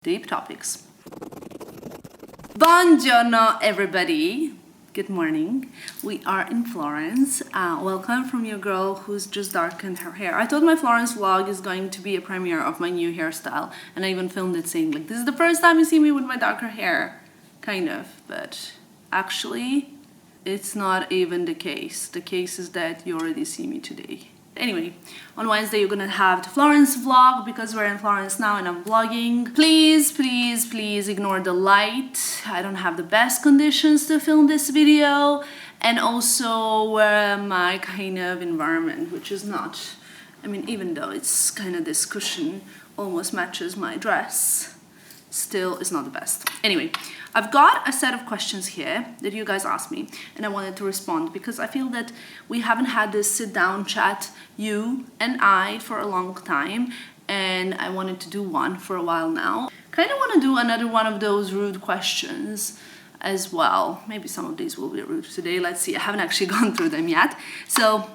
Deep topics. Buongiorno, everybody. Good morning. We are in Florence. Welcome from your girl who's just darkened her hair. I thought my Florence vlog is going to be a premiere of my new hairstyle, and I even filmed it saying like, this is the first time you see me with my darker hair. Kind of, but actually it's not even the case. The case is that you already see me today. Anyway, on Wednesday you're gonna have the Florence vlog because we're in Florence now and I'm vlogging. Please ignore the light. I don't have the best conditions to film this video, and also my kind of environment, which is not, I mean, even though it's kind of this cushion almost matches my dress, still is not the best. Anyway, I've got a set of questions here that you guys asked me and I wanted to respond because I feel that we haven't had this sit down chat, you and I, for a long time, and I wanted to do one for a while now. Kind of want to do another one of those rude questions as well. Maybe some of these will be rude today. Let's see. I haven't actually gone through them yet. So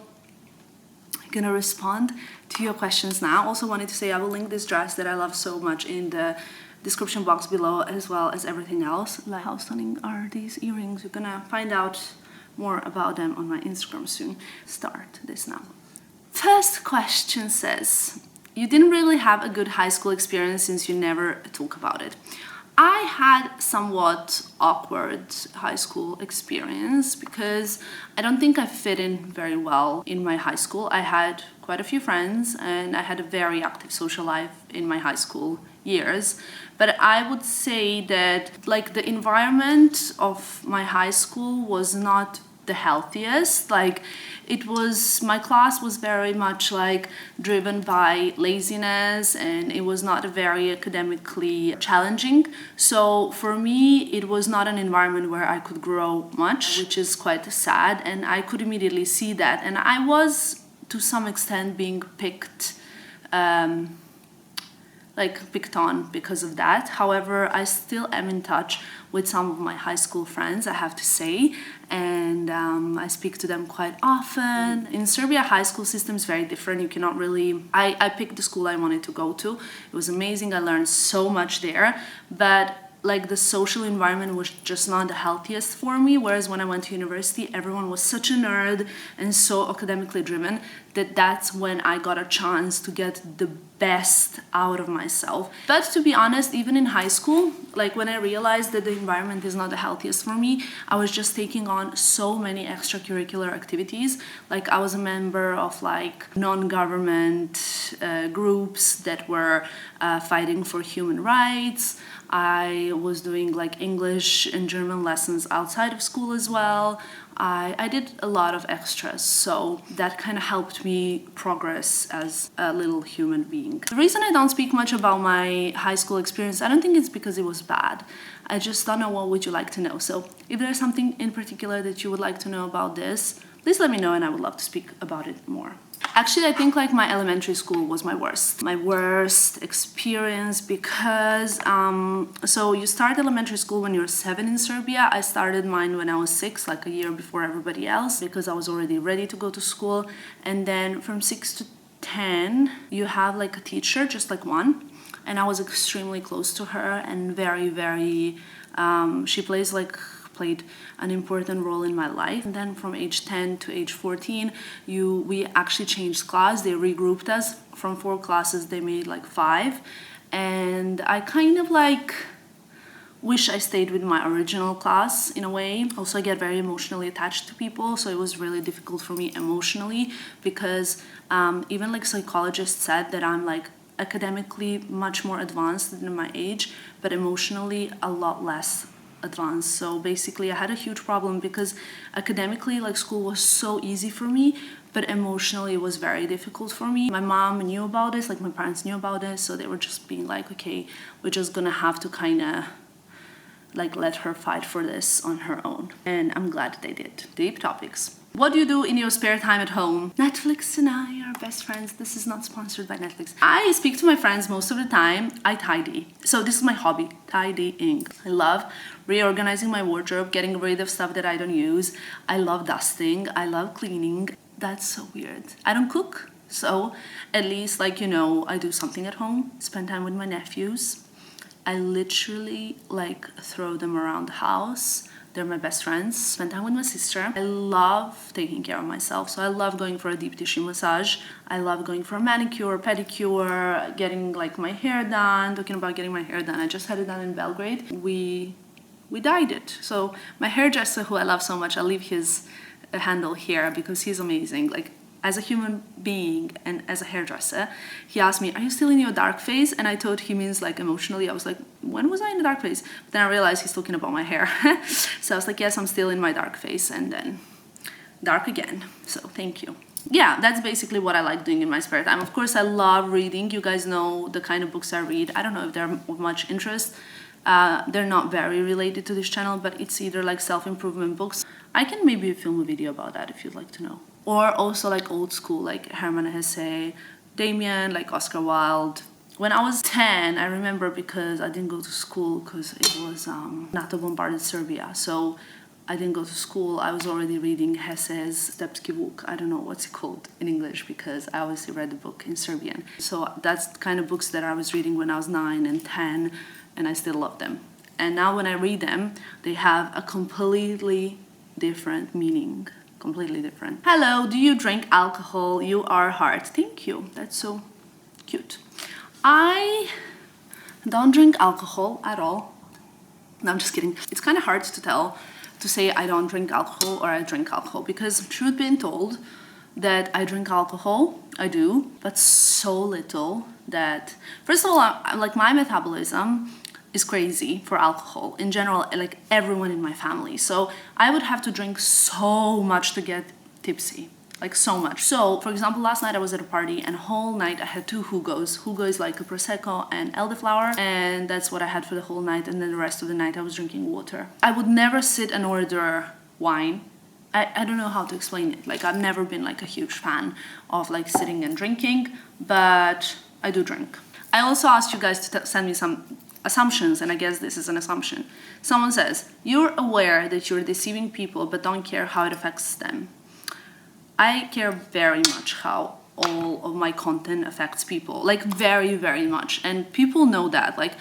I'm gonna respond to your questions now. Also wanted to say I will link this dress that I love so much in the description box below, as well as everything else. Like, how stunning are these earrings? You're gonna find out more about them on my Instagram soon. Start this now. First question says, you didn't really have a good high school experience since you never talk about it. I had somewhat awkward high school experience because I don't think I fit in very well in my high school. I had quite a few friends and I had a very active social life in my high school years, but I would say that like the environment of my high school was not the healthiest. Like it was, my class was very much like driven by laziness and it was not very academically challenging. So for me, it was not an environment where I could grow much, which is quite sad, and I could immediately see that. And I was to some extent being picked on because of that. However, I still am in touch with some of my high school friends, I have to say, and I speak to them quite often. In Serbia, high school system is very different. You cannot really, I picked the school I wanted to go to. It was amazing. I learned so much there, but like the social environment was just not the healthiest for me. Whereas when I went to university, everyone was such a nerd and so academically driven that that's when I got a chance to get the best out of myself. But to be honest, even in high school, like when I realized that the environment is not the healthiest for me, I was just taking on so many extracurricular activities. Like I was a member of like non-government groups that were fighting for human rights. I was doing like English and German lessons outside of school as well. I did a lot of extras, so that kind of helped me progress as a little human being. The reason I don't speak much about my high school experience, I don't think it's because it was bad. I just don't know what would you like to know. So if there's something in particular that you would like to know about this, please let me know and I would love to speak about it more. Actually, I think like my elementary school was my worst experience because so you start elementary school when you're 7 in Serbia. I started mine when I was 6, like a year before everybody else, because I was already ready to go to school. And then from 6 to 10, you have like a teacher, just like one. And I was extremely close to her and very, she played an important role in my life. And then from age 10 to age 14, we actually changed class. They regrouped us. From 4 classes, they made like 5. And I kind of like wish I stayed with my original class in a way. Also, I get very emotionally attached to people, so it was really difficult for me emotionally because even like psychologists said that I'm like academically much more advanced than my age, but emotionally a lot less advanced. So basically I had a huge problem because academically like school was so easy for me, but emotionally it was very difficult for me. My mom knew about this, like my parents knew about this, so they were just being like, okay, we're just gonna have to kind of like let her fight for this on her own. And I'm glad they did. Deep topics. What do you do in your spare time at home? Netflix and I are best friends. This is not sponsored by Netflix. I speak to my friends most of the time. I tidy. So this is my hobby, tidying. I love reorganizing my wardrobe, getting rid of stuff that I don't use. I love dusting. I love cleaning. That's so weird. I don't cook. So at least like, you know, I do something at home, spend time with my nephews. I literally like throw them around the house. They're my best friends. Spend time with my sister. I love taking care of myself. So I love going for a deep tissue massage. I love going for a manicure, pedicure, getting like my hair done. Talking about getting my hair done, I just had it done in Belgrade. We dyed it. So my hairdresser, who I love so much, I'll leave his handle here because he's amazing. Like, as a human being and as a hairdresser, he asked me, are you still in your dark phase? And I thought he means like emotionally. I was like, when was I in the dark phase? But then I realized he's talking about my hair. So I was like, yes, I'm still in my dark phase, and then dark again. So thank you. Yeah, that's basically what I like doing in my spare time. Of course, I love reading. You guys know the kind of books I read. I don't know if they're of much interest. They're not very related to this channel, but it's either like self-improvement books. I can maybe film a video about that if you'd like to know. Or also like old school, like Herman Hesse, Damien, like Oscar Wilde. When I was 10, I remember, because I didn't go to school because it was NATO bombarded Serbia. So I didn't go to school. I was already reading Hesse's Stepski Vuk. I don't know what's it called in English because I obviously read the book in Serbian. So that's the kind of books that I was reading when I was 9 and 10, and I still love them. And now when I read them, they have a completely different meaning. Completely different. Hello, do you drink alcohol? You are hard. Thank you. That's so cute. I don't drink alcohol at all. No, I'm just kidding. It's kind of hard to say I don't drink alcohol or I drink alcohol, because truth being told, that I drink alcohol, I do, but so little that, first of all, I'm like, my metabolism is crazy for alcohol in general, like everyone in my family. So I would have to drink so much to get tipsy, like so much. So for example, last night I was at a party and whole night I had 2 Hugos. Hugo is like a Prosecco and elderflower, and that's what I had for the whole night. And then the rest of the night I was drinking water. I would never sit and order wine. I don't know how to explain it. Like, I've never been like a huge fan of like sitting and drinking, but I do drink. I also asked you guys to send me some assumptions, and I guess this is an assumption. Someone says, you're aware that you're deceiving people but don't care how it affects them. I care very much how all of my content affects people, like very, very much. And people know that. Like,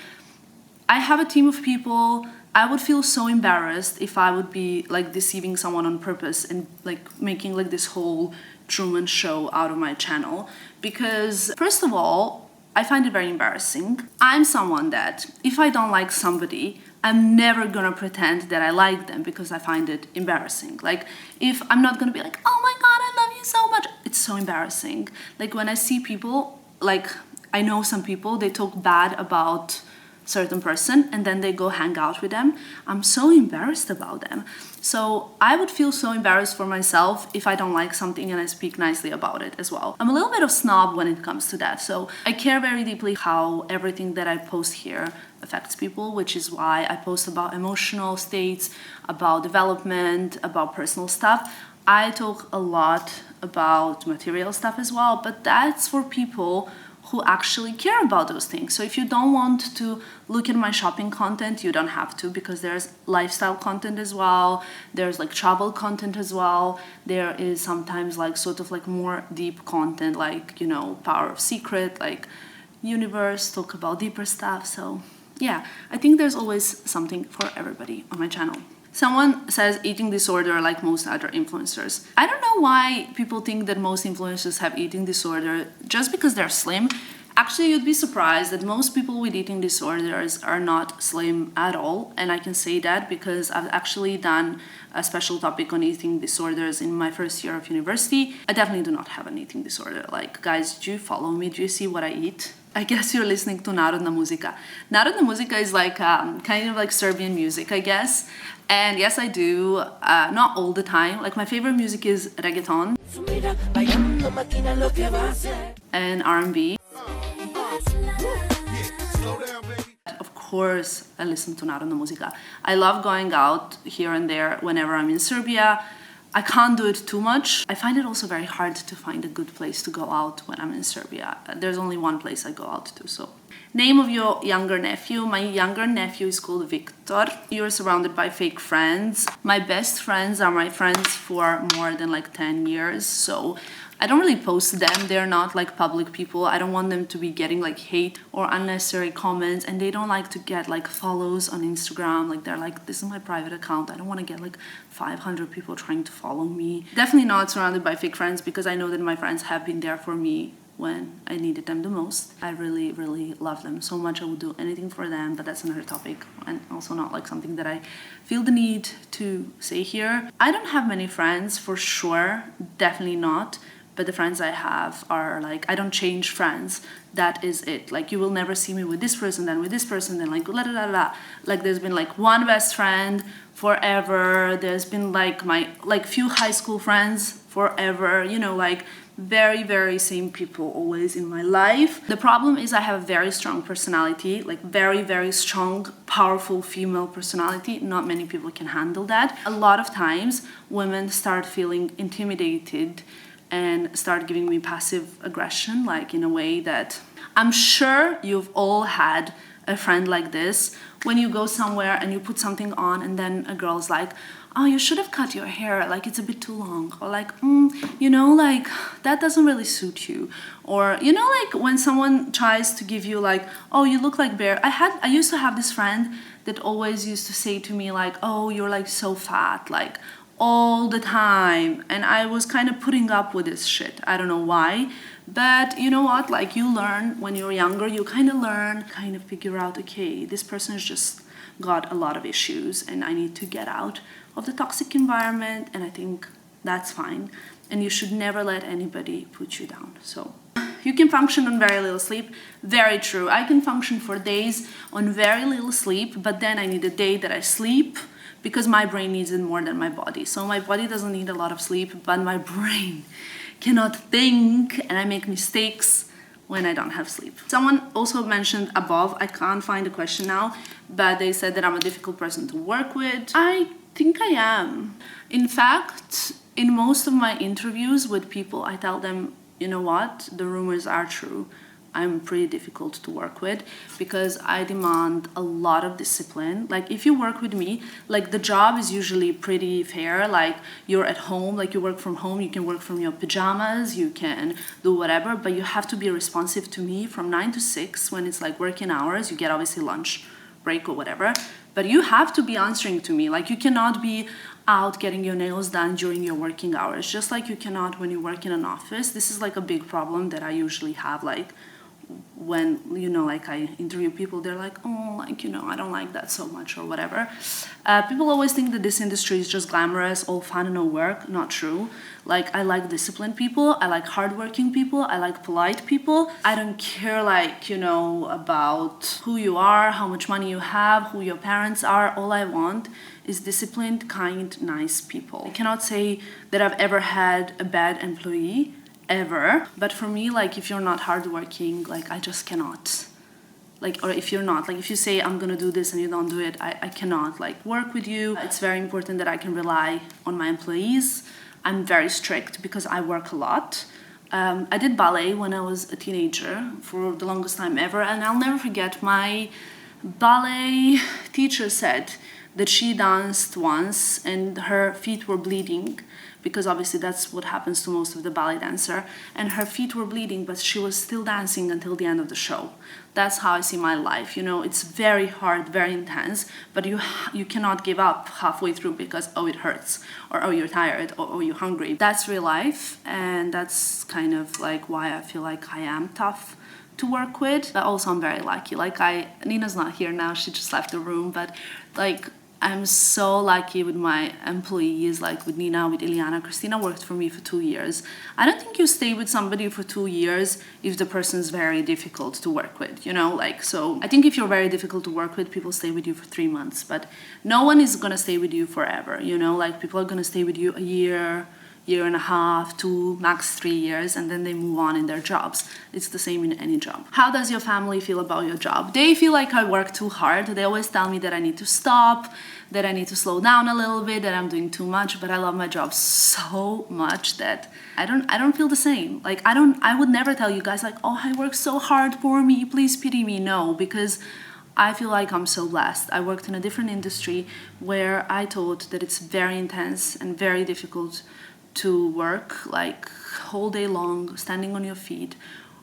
I have a team of people. I would feel so embarrassed if I would be like deceiving someone on purpose and like making like this whole Truman show out of my channel, because first of all, I find it very embarrassing. I'm someone that if I don't like somebody, I'm never gonna pretend that I like them because I find it embarrassing. Like, if I'm not gonna be like, oh my God, I love you so much. It's so embarrassing. Like, when I see people, like, I know some people, they talk bad about certain person and then they go hang out with them. I'm so embarrassed about them. So I would feel so embarrassed for myself if I don't like something and I speak nicely about it as well. I'm a little bit of snob when it comes to that. So I care very deeply how everything that I post here affects people, which is why I post about emotional states, about development, about personal stuff. I talk a lot about material stuff as well, but that's for people who actually care about those things. So if you don't want to look at my shopping content, you don't have to, because there's lifestyle content as well. There's like travel content as well. There is sometimes like sort of like more deep content, like, you know, Power of Secret, like universe, talk about deeper stuff. So yeah, I think there's always something for everybody on my channel. Someone says eating disorder like most other influencers. I don't know why people think that most influencers have eating disorder just because they're slim. Actually, you'd be surprised that most people with eating disorders are not slim at all. And I can say that because I've actually done a special topic on eating disorders in my first year of university. I definitely do not have an eating disorder. Like, guys, do you follow me? Do you see what I eat? I guess you're listening to Narodna muzika. Narodna muzika is like kind of like Serbian music, I guess. And yes, I do, not all the time. Like, my favorite music is reggaeton and R&B. Of course, I listen to Narodna muzika. I love going out here and there whenever I'm in Serbia. I can't do it too much. I find it also very hard to find a good place to go out when I'm in Serbia. There's only one place I go out to, so. Name of your younger nephew. My younger nephew is called Victor. You're surrounded by fake friends. My best friends are my friends for more than like 10 years. So I don't really post them. They're not like public people. I don't want them to be getting like hate or unnecessary comments, and they don't like to get like follows on Instagram. Like they're like, this is my private account. I don't want to get like 500 people trying to follow me. Definitely not surrounded by fake friends, because I know that my friends have been there for me when I needed them the most. I really, really love them so much. I would do anything for them, but that's another topic, and also not like something that I feel the need to say here. I don't have many friends for sure, definitely not. But the friends I have are like, I don't change friends. That is it. Like, you will never see me with this person, then with this person, then like, la la la la. Like, there's been like one best friend forever. There's been like my, like few high school friends forever, you know, like very, very same people always in my life. The problem is I have a very strong personality, like very, very strong, powerful female personality. Not many people can handle that. A lot of times women start feeling intimidated and start giving me passive aggression, like in a way that I'm sure you've all had a friend like this, when you go somewhere and you put something on and then a girl's like, oh, you should have cut your hair, like it's a bit too long, or like, you know, like that doesn't really suit you, or you know, like when someone tries to give you like, oh, you look like bear. I used to have this friend that always used to say to me like, oh, you're like so fat, like all the time, and I was kind of putting up with this shit. I don't know why, but you know what, like you learn when you're younger, you kind of figure out, okay, this person has just got a lot of issues and I need to get out of the toxic environment, and I think that's fine, and you should never let anybody put you down. So you can function on very little sleep. Very true. I can function for days on very little sleep, but then I need a day that I sleep, because my brain needs it more than my body. So my body doesn't need a lot of sleep, but my brain cannot think, and I make mistakes when I don't have sleep. Someone also mentioned above, I can't find the question now, but they said that I'm a difficult person to work with. I think I am. In fact, in most of my interviews with people, I tell them, you know what, the rumors are true. I'm pretty difficult to work with because I demand a lot of discipline. Like if you work with me, like the job is usually pretty fair. Like you're at home, like you work from home, you can work from your pajamas, you can do whatever, but you have to be responsive to me from 9 to 6 when it's like working hours. You get obviously lunch break or whatever, but you have to be answering to me. Like you cannot be out getting your nails done during your working hours, just like you cannot when you work in an office. This is like a big problem that I usually have, like when, you know, like I interview people, they're like, oh, like, you know, I don't like that so much or whatever. People always think that this industry is just glamorous, all fun and no work. Not true. Like I like disciplined people, I like hardworking people, I like polite people. I don't care, like, you know, about who you are, how much money you have, who your parents are. All I want is disciplined, kind, nice people. I cannot say that I've ever had a bad employee, ever. But for me, like, if you're not hardworking, like, I just cannot. Like, or if you're not, like, if you say, I'm gonna do this and you don't do it, I cannot, like, work with you. It's very important that I can rely on my employees. I'm very strict because I work a lot. I did ballet when I was a teenager for the longest time ever, and I'll never forget, my ballet teacher said that she danced once and her feet were bleeding, because obviously that's what happens to most of the ballet dancer, and her feet were bleeding, but she was still dancing until the end of the show. That's how I see my life, you know. It's very hard, very intense, but you cannot give up halfway through because, oh, it hurts, or oh, you're tired, or oh, you're hungry. That's real life, and that's kind of like why I feel like I am tough to work with. But also I'm very lucky. Like Nina's not here now, she just left the room, but like I'm so lucky with my employees, like with Nina, with Iliana. Christina worked for me for 2 years. I don't think you stay with somebody for 2 years if the person's very difficult to work with, you know, like, so I think if you're very difficult to work with, people stay with you for 3 months, but no one is gonna stay with you forever, you know, like people are gonna stay with you a year and a half, 2, max 3 years, and then they move on in their jobs. It's the same in any job. How does your family feel about your job? They feel like I work too hard. They always tell me that I need to stop, that I need to slow down a little bit, that I'm doing too much, but I love my job so much that I don't feel the same. Like I would never tell you guys like, oh, I work so hard for me, please pity me. No, because I feel like I'm so blessed. I worked in a different industry where I thought that it's very intense and very difficult to work like whole day long, standing on your feet,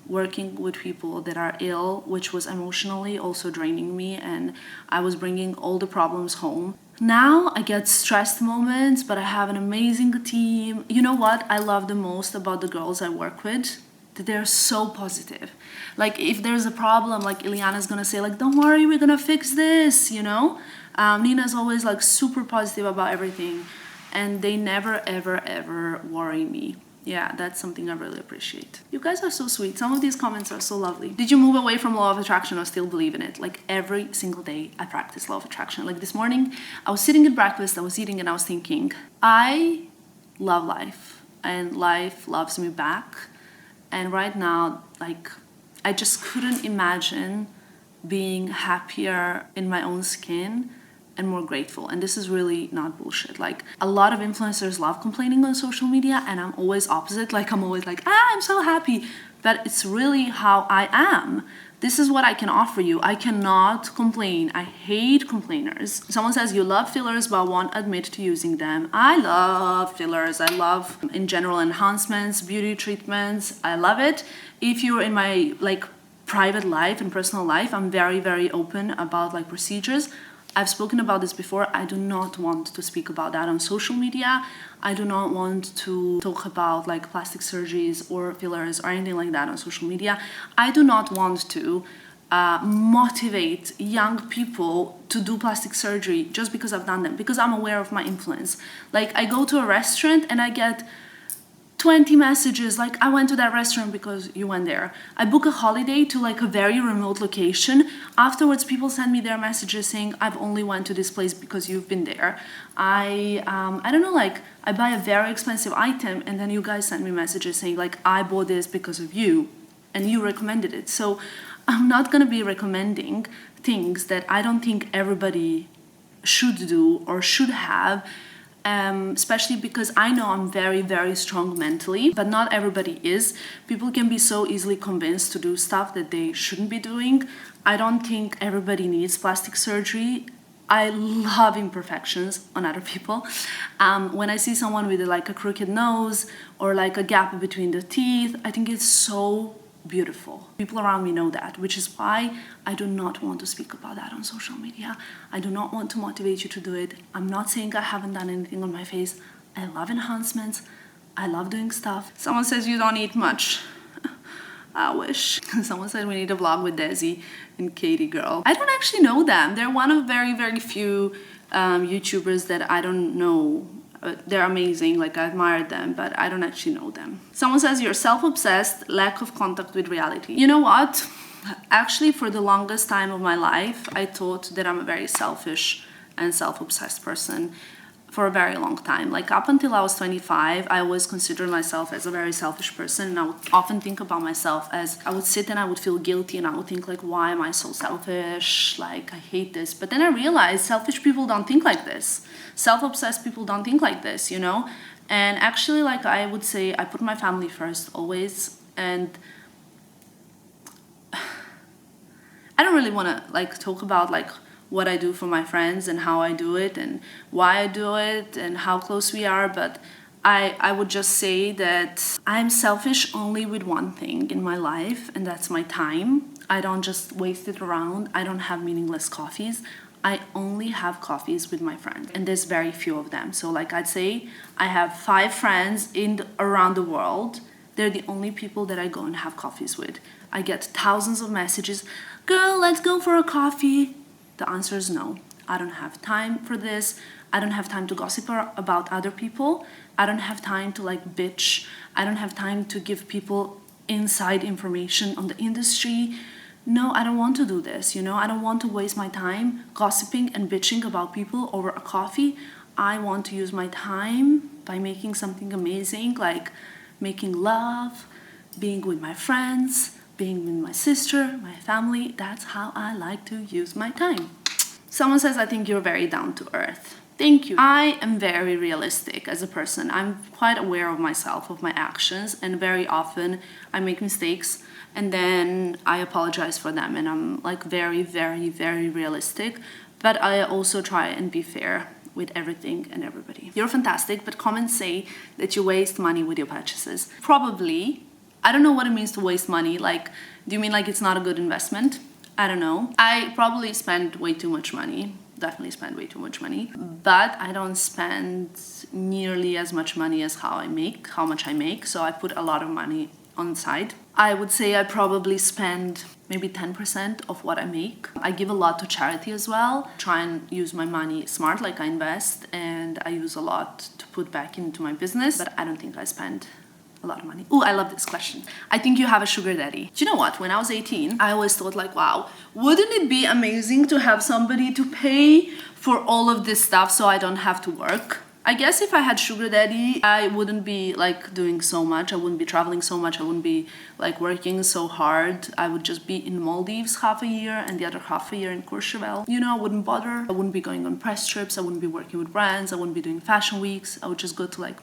working with people that are ill, which was emotionally also draining me, and I was bringing all the problems home. Now I get stressed moments, but I have an amazing team. You know what I love the most about the girls I work with? That they're so positive. Like if there's a problem, like Ileana's gonna say like, don't worry, we're gonna fix this, you know? Nina's always like super positive about everything, and they never ever ever worry me. Yeah, that's something I really appreciate. You guys are so sweet. Some of these comments are so lovely. Did you move away from law of attraction or still believe in it? Like every single day I practice law of attraction. Like this morning, I was sitting at breakfast, I was eating, and I was thinking, I love life and life loves me back. And right now, like I just couldn't imagine being happier in my own skin and more grateful. And this is really not bullshit. Like a lot of influencers love complaining on social media, and I'm always opposite. Like I'm always like, I'm so happy, but it's really how I am. This is what I can offer you. I cannot complain. I hate complainers. Someone says you love fillers but won't admit to using them. I love fillers. I love in general enhancements, beauty treatments. I love it. If you're in my like private life and personal life, I'm very, very open about like procedures. I've spoken about this before. I do not want to speak about that on social media. I do not want to talk about like plastic surgeries or fillers or anything like that on social media. I do not want to motivate young people to do plastic surgery just because I've done them, because I'm aware of my influence. Like I go to a restaurant and I get 20 messages like, I went to that restaurant because you went there. I book a holiday to like a very remote location. Afterwards, people send me their messages saying, I've only went to this place because you've been there. I don't know, like I buy a very expensive item and then you guys send me messages saying like, I bought this because of you and you recommended it. So I'm not gonna be recommending things that I don't think everybody should do or should have. Especially because I know I'm very, very strong mentally, but not everybody is. People can be so easily convinced to do stuff that they shouldn't be doing. I don't think everybody needs plastic surgery. I love imperfections on other people. When I see someone with like a crooked nose or like a gap between the teeth, I think it's so beautiful. People around me know that, which is why I do not want to speak about that on social media. I do not want to motivate you to do it. I'm not saying I haven't done anything on my face. I love enhancements. I love doing stuff. Someone says you don't eat much. I wish. Someone said we need a vlog with Desi and Katie girl. I don't actually know them. They're one of very, very few YouTubers that I don't know. They're amazing, like I admire them, but I don't actually know them. Someone says you're self-obsessed, lack of contact with reality. You know what? Actually, for the longest time of my life, I thought that I'm a very selfish and self-obsessed person for a very long time. Like up until I was 25, I always considered myself as a very selfish person, and I would often think about myself as, I would sit and I would feel guilty and I would think like, why am I so selfish? Like I hate this. But then I realized selfish people don't think like this. Self-obsessed people don't think like this, you know? And actually, like I would say, I put my family first always, and I don't really want to like talk about like what I do for my friends and how I do it and why I do it and how close we are, but I would just say that I'm selfish only with one thing in my life, and that's my time. I don't just waste it around. I don't have meaningless coffees. I only have coffees with my friends, and there's very few of them. So like I'd say I have 5 friends around the world. They're the only people that I go and have coffees with. I get thousands of messages, girl, let's go for a coffee. The answer is no. I don't have time for this. I don't have time to gossip about other people. I don't have time to like bitch. I don't have time to give people inside information on the industry. No, I don't want to do this, you know? I don't want to waste my time gossiping and bitching about people over a coffee. I want to use my time by making something amazing, like making love, being with my friends, being with my sister, my family. That's how I like to use my time. Someone says, I think you're very down to earth. Thank you. I am very realistic as a person. I'm quite aware of myself, of my actions, and very often I make mistakes and then I apologize for them, and I'm like very, very, very realistic, but I also try and be fair. with everything and everybody. You're fantastic, but comments say that you waste money with your purchases. Probably. I don't know what it means to waste money. Like, do you mean like it's not a good investment? I don't know. I probably spend way too much money. Definitely spend way too much money. But I don't spend nearly as much money as how much I make. So I put a lot of money on the side. I would say I probably spend maybe 10% of what I make. I give a lot to charity as well. Try and use my money smart, like I invest, and I use a lot to put back into my business. But I don't think I spend a lot of money. Oh, I love this question. I think you have a sugar daddy. Do you know what? When I was 18, I always thought like, wow, wouldn't it be amazing to have somebody to pay for all of this stuff so I don't have to work? I guess if I had sugar daddy, I wouldn't be like doing so much. I wouldn't be traveling so much. I wouldn't be like working so hard. I would just be in Maldives half a year and the other half a year in Courchevel. You know, I wouldn't bother. I wouldn't be going on press trips. I wouldn't be working with brands. I wouldn't be doing fashion weeks. I would just go to like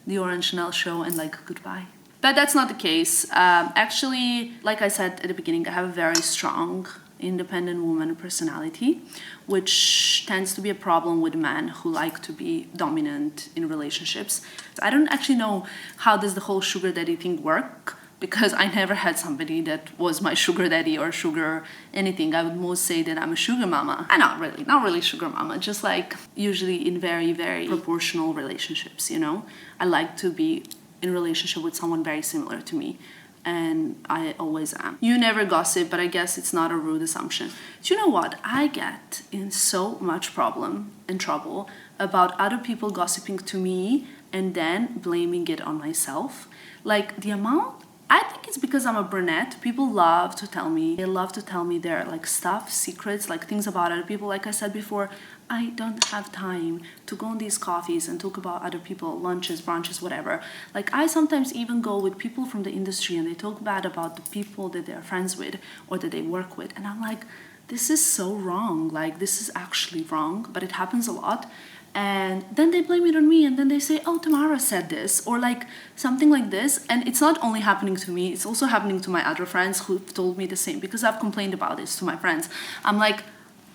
the Orange Chanel show and like goodbye. But that's not the case. Actually, like I said at the beginning, I have a very strong independent woman personality, which tends to be a problem with men who like to be dominant in relationships. I don't actually know how does the whole sugar daddy thing work, because I never had somebody that was my sugar daddy or sugar anything. I would most say that I'm a sugar mama. Not really sugar mama, just like usually in very, very proportional relationships, you know? I like to be in a relationship with someone very similar to me. And I always am. You never gossip, but I guess it's not a rude assumption. Do you know what? I get in so much problem and trouble about other people gossiping to me and then blaming it on myself. Like the amount, I think it's because I'm a brunette. People love to tell me, they love to tell me their like stuff, secrets, like things about other people. Like I said before, I don't have time to go on these coffees and talk about other people, lunches, brunches, whatever. Like I sometimes even go with people from the industry and they talk bad about the people that they're friends with or that they work with. And I'm like, this is so wrong. Like this is actually wrong, but it happens a lot. And then they blame it on me and then they say, oh, Tamara said this or like something like this. And it's not only happening to me, it's also happening to my other friends who've told me the same, because I've complained about this to my friends. I'm like,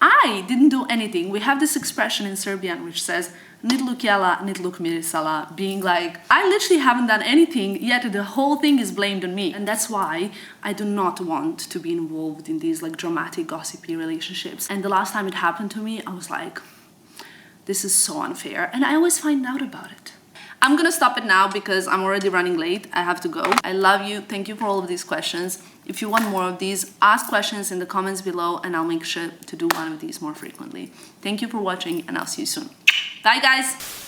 I didn't do anything. We have this expression in Serbian which says nit luk jela, nit luk mirisala, being like, I literally haven't done anything, yet the whole thing is blamed on me. And that's why I do not want to be involved in these like dramatic, gossipy relationships. And the last time it happened to me, I was like, this is so unfair. And I always find out about it. I'm gonna stop it now because I'm already running late. I have to go. I love you. Thank you for all of these questions. If you want more of these, ask questions in the comments below and I'll make sure to do one of these more frequently. Thank you for watching and I'll see you soon. Bye guys.